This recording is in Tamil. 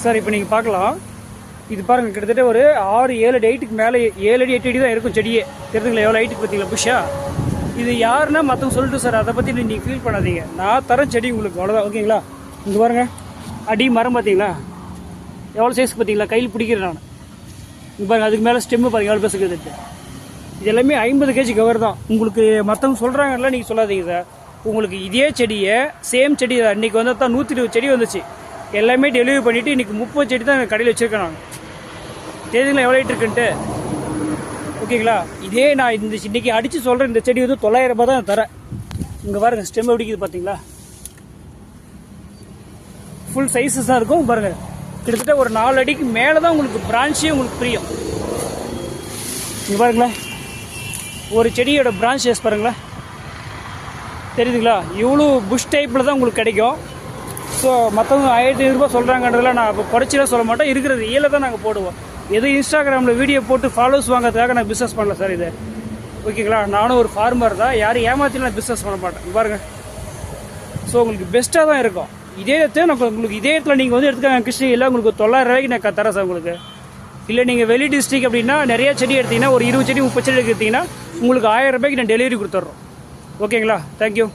சார் இப்போ நீங்கள் பார்க்கலாம், இது பாருங்கள், கிட்டத்தட்ட ஒரு 6-7 அடி ஹைட்டுக்கு மேலே, 7 அடி 8 அடி தான் இருக்கும் செடியே. தெரிஞ்சுங்களா எவ்வளோ ஹைட்டுக்கு பார்த்தீங்களா புஷ்ஷா? இது யாருன்னா மற்றவங்க சொல்லிட்டு சார், அதை பற்றி நீங்கள் ஃபீல் பண்ணாதீங்க. நான் தரேன் செடி உங்களுக்கு, அவ்வளோதான். ஓகேங்களா? இங்கே பாருங்கள், அடி மரம் பார்த்தீங்களா எவ்வளோ சைஸ்க்கு பார்த்தீங்களா? கையில் பிடிக்கிறேன் நான். இங்கே பாருங்கள், அதுக்கு மேலே ஸ்டெம்மு பாருங்கள் எவ்வளோ பேசுகிறது. இது எல்லாமே 50 kg கவர் தான். உங்களுக்கு மற்றவங்க சொல்கிறாங்கல்ல, நீங்கள் சொல்லாதீங்க சார். உங்களுக்கு இதே செடியை சேம் செடி தான் இன்றைக்கி வந்து தான் 120 செடி வந்துச்சு. எல்லாமே டெலிவரி பண்ணிவிட்டு இன்றைக்கி 30 செடி தான் கடையில் வச்சுருக்கேன் நான். தெரியுதுங்களா எவ்வளோ ஹைட் இருக்குன்ட்டு? ஓகேங்களா? இதே நான் இந்த இன்றைக்கி அடித்து சொல்கிறேன், இந்த செடி வந்து 900 ரூபாய் தான் தரேன். இங்கே பாருங்கள் ஸ்டெம் பிடிக்குது பார்த்தீங்களா? ஃபுல் சைஸஸ் தான் இருக்கும் பாருங்கள். கிட்டத்தட்ட ஒரு 4 அடிக்கு மேலே தான் உங்களுக்கு பிரான்ச்சே உங்களுக்கு பிரியும். இங்கே பாருங்களேன், ஒரு செடியோட பிரான்ச் சைஸ் பாருங்களேன், தெரியுதுங்களா? இவ்வளோ புஷ் டைப்பில் தான் உங்களுக்கு கிடைக்கும். ஸோ மற்றவங்க 1500 ரூபாய் சொல்கிறாங்கன்றதுல நான் இப்போ குறைச்சிலாம் சொல்ல மாட்டேன். இருக்கிறது ஈல தான் நாங்கள் போடுவோம். எதுவும் இன்ஸ்டாகிராமில் வீடியோ போட்டு ஃபாலோஸ் வாங்கிறதுக்காக நான் பிஸ்னஸ் பண்ணல சார் இது. ஓகேங்களா? நானும் ஒரு ஃபார்மர் தான், யாரும் ஏமாற்றி நான் பிஸ்னஸ் பண்ண மாட்டேன். பாருங்கள், ஸோ உங்களுக்கு பெஸ்ட்டாக தான் இருக்கும். இதே இடத்துல நான் உங்களுக்கு இதே இடத்துல நீங்கள் வந்து எடுத்துக்காங்க கிருஷ்ணகிரியில் உங்களுக்கு 900 ரூபாய்க்கு நான் தரேன் சார் உங்களுக்கு. இல்லை நீங்கள் வெளி டிஸ்ட்ரிக் அப்படின்னா நிறைய செடி எடுத்தீங்கன்னா, ஒரு 20 செடி 30 செடி எடுத்தீங்கன்னா உங்களுக்கு 1000 ரூபாய்க்கு நான் டெலிவரி கொடுத்துட்றோம். ஓகேங்களா? தேங்க்யூ.